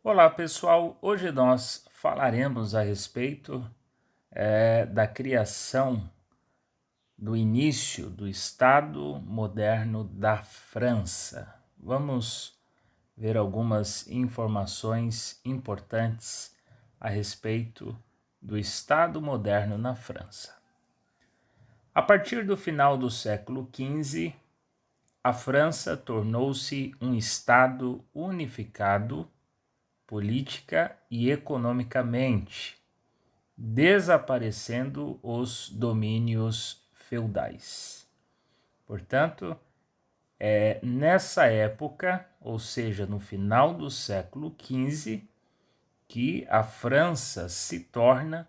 Olá pessoal, hoje nós falaremos a respeito da criação do início do Estado moderno da França. Vamos ver algumas informações importantes a respeito do Estado moderno na França. A partir do final do século XV, a França tornou-se um Estado unificado política e economicamente, desaparecendo os domínios feudais. Portanto, nessa época, ou seja, no final do século XV, que a França se torna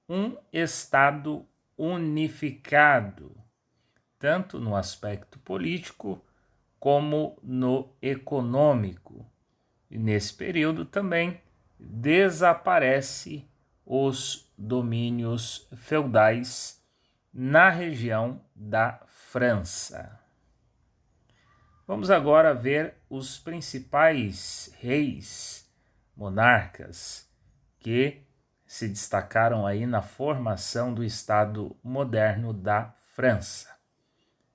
um Estado unificado, tanto no aspecto político como no econômico. E nesse período também desaparece os domínios feudais na região da França. Vamos agora ver os principais reis, monarcas, que se destacaram aí na formação do Estado moderno da França.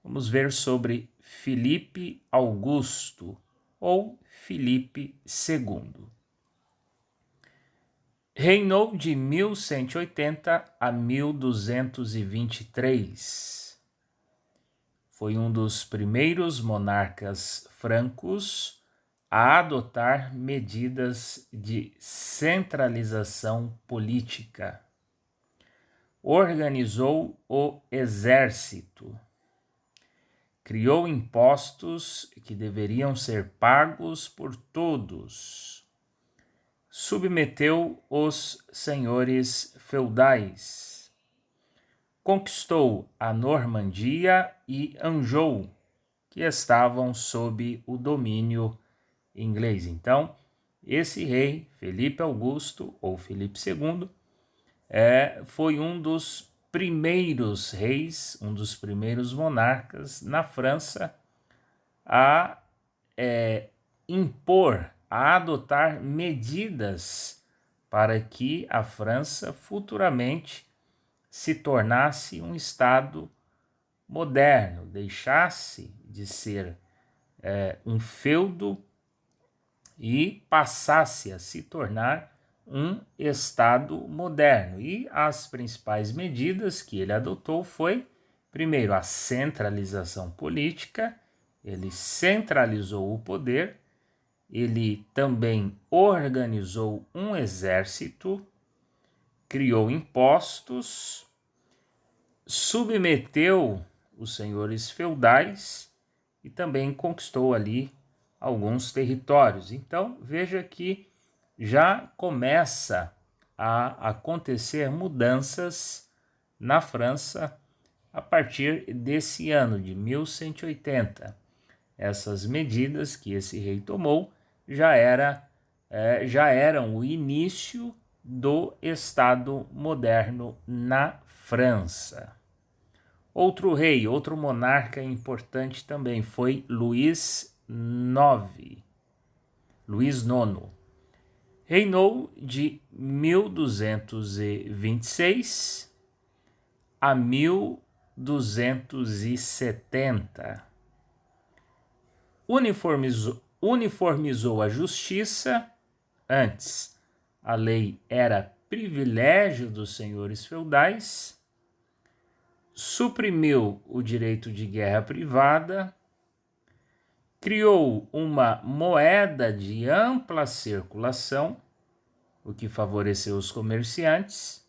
Vamos ver sobre Filipe Augusto, ou Filipe II. Reinou de 1180 a 1223. Foi um dos primeiros monarcas francos a adotar medidas de centralização política. Organizou o exército. Criou impostos que deveriam ser pagos por todos. Submeteu os senhores feudais. Conquistou a Normandia e Anjou, que estavam sob o domínio inglês. Então, esse rei, Felipe Augusto, ou Felipe II, foi um dos primeiros reis, um dos primeiros monarcas na França a impor, a adotar medidas para que a França futuramente se tornasse um Estado moderno, deixasse de ser um feudo e passasse a se tornar um Estado moderno. E as principais medidas que ele adotou foi, primeiro, a centralização política. Ele centralizou o poder, ele também organizou um exército, criou impostos, submeteu os senhores feudais e também conquistou ali alguns territórios. Então, veja que já começa a acontecer mudanças na França a partir desse ano de 1180. Essas medidas que esse rei tomou já eram o início do Estado moderno na França. Outro rei, outro monarca importante também foi Luís IX. Reinou de 1226 a 1270. Uniformizou a justiça. Antes, a lei era privilégio dos senhores feudais. Suprimiu o direito de guerra privada. Criou uma moeda de ampla circulação, o que favoreceu os comerciantes,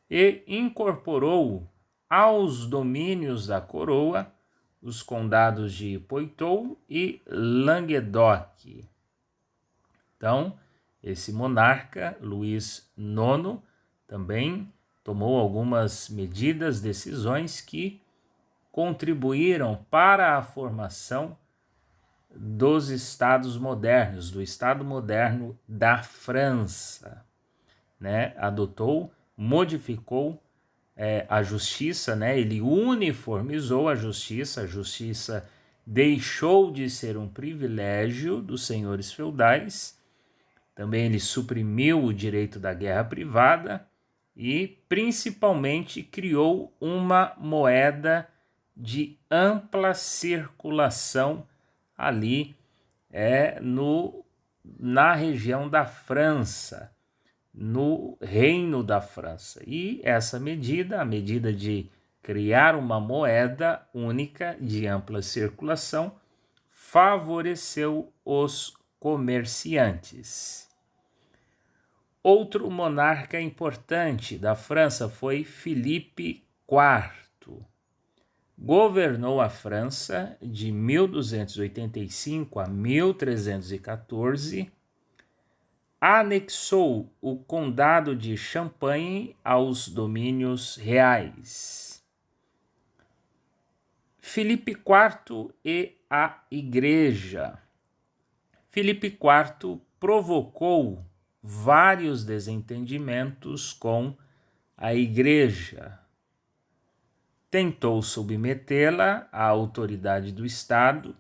e incorporou aos domínios da coroa os condados de Poitou e Languedoc. Então, esse monarca, Luís IX, também tomou algumas medidas, decisões que contribuíram para a formação dos estados modernos, do Estado moderno da França, Adotou, modificou a justiça, Ele uniformizou a justiça deixou de ser um privilégio dos senhores feudais Também ele suprimiu o direito da guerra privada e, principalmente, criou uma moeda de ampla circulação ali na região da França, no Reino da França. E essa medida, a medida de criar uma moeda única de ampla circulação, favoreceu os comerciantes. Outro monarca importante da França foi Filipe IV. Governou a França de 1285 a 1314, anexou o condado de Champagne aos domínios reais. Filipe IV e a Igreja. Filipe IV provocou vários desentendimentos com a Igreja. Tentou submetê-la à autoridade do Estado,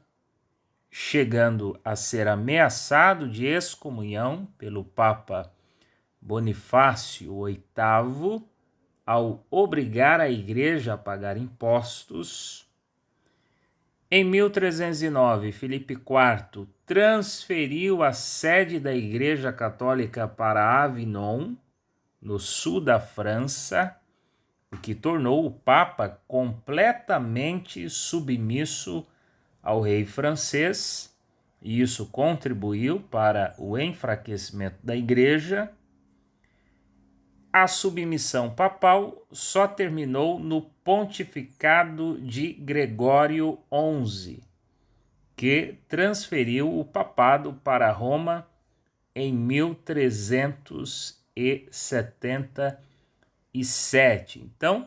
chegando a ser ameaçado de excomunhão pelo Papa Bonifácio VIII, ao obrigar a Igreja a pagar impostos. Em 1309, Filipe IV transferiu a sede da Igreja Católica para Avignon, no sul da França, o que tornou o Papa completamente submisso ao rei francês, e isso contribuiu para o enfraquecimento da Igreja. A submissão papal só terminou no pontificado de Gregório XI, que transferiu o papado para Roma em 1377. Então,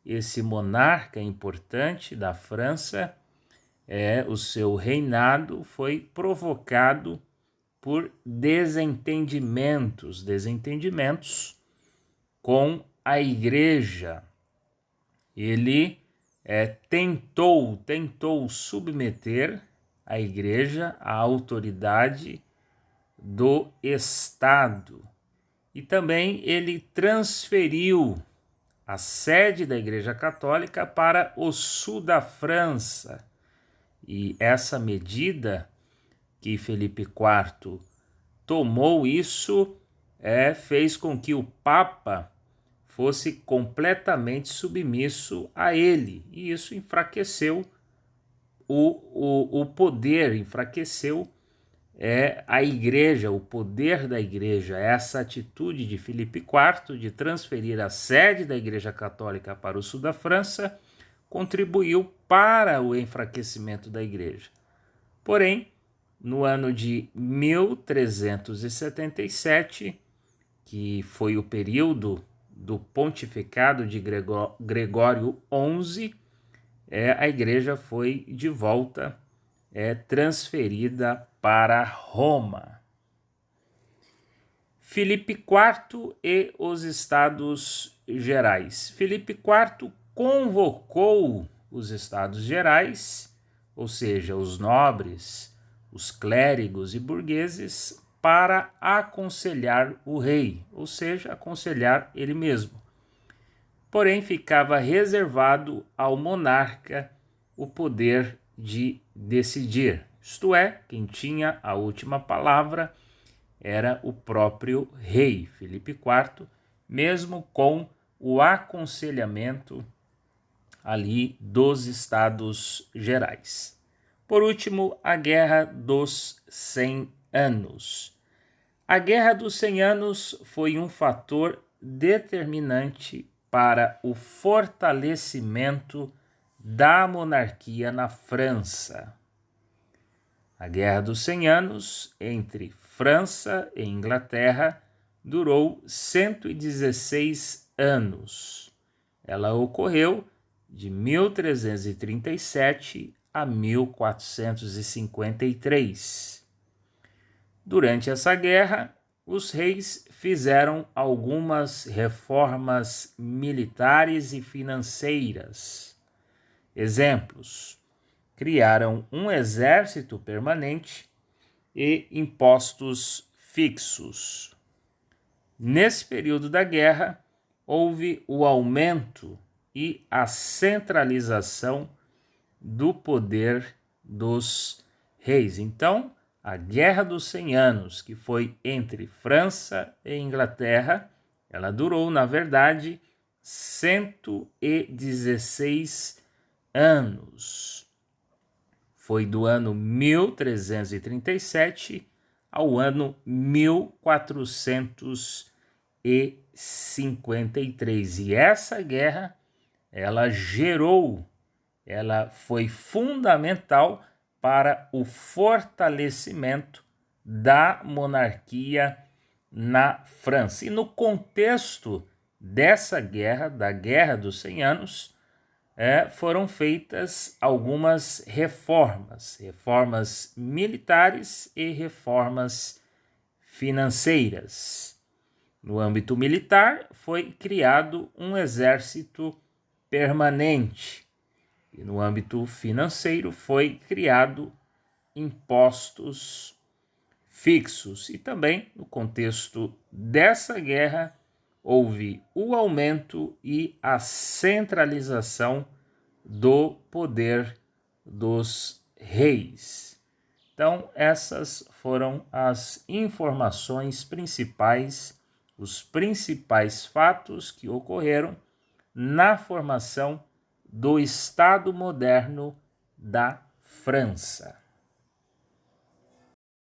esse monarca importante da França, o seu reinado foi provocado por desentendimentos com a Igreja. Ele tentou submeter a Igreja à autoridade do Estado. E também ele transferiu a sede da Igreja Católica para o sul da França. E essa medida que Filipe IV tomou, isso fez com que o Papa fosse completamente submisso a ele. E isso enfraqueceu o poder, enfraqueceu a Igreja, o poder da Igreja. Essa atitude de Filipe IV de transferir a sede da Igreja Católica para o sul da França contribuiu para o enfraquecimento da Igreja. Porém, no ano de 1377, que foi o período do pontificado de Gregório XI, a Igreja foi de volta transferida para Roma. Filipe IV e os Estados Gerais. Filipe IV convocou os Estados Gerais, ou seja, os nobres, os clérigos e burgueses, para aconselhar o rei, ou seja, aconselhar ele mesmo. Porém, ficava reservado ao monarca o poder de decidir, isto é, quem tinha a última palavra era o próprio rei Filipe IV, mesmo com o aconselhamento ali dos Estados Gerais. Por último, a Guerra dos 100 Anos. A Guerra dos 100 Anos foi um fator determinante para o fortalecimento da monarquia na França. A Guerra dos 100 Anos entre França e Inglaterra durou 116 anos. Ela ocorreu de 1337 a 1453. Durante essa guerra, os reis fizeram algumas reformas militares e financeiras. Exemplos: criaram um exército permanente e impostos fixos. Nesse período da guerra, houve o aumento e a centralização do poder dos reis. Então, a Guerra dos 100 Anos, que foi entre França e Inglaterra, ela durou, na verdade, 116 anos. Foi do ano 1337 ao ano 1453. E essa guerra, ela foi fundamental para o fortalecimento da monarquia na França. E no contexto dessa guerra, da Guerra dos 100 Anos, foram feitas algumas reformas militares e reformas financeiras. No âmbito militar, foi criado um exército permanente. E no âmbito financeiro, foi criado impostos fixos. E também, no contexto dessa guerra, houve o aumento e a centralização do poder dos reis. Então, essas foram as informações principais, os principais fatos que ocorreram na formação do Estado moderno da França.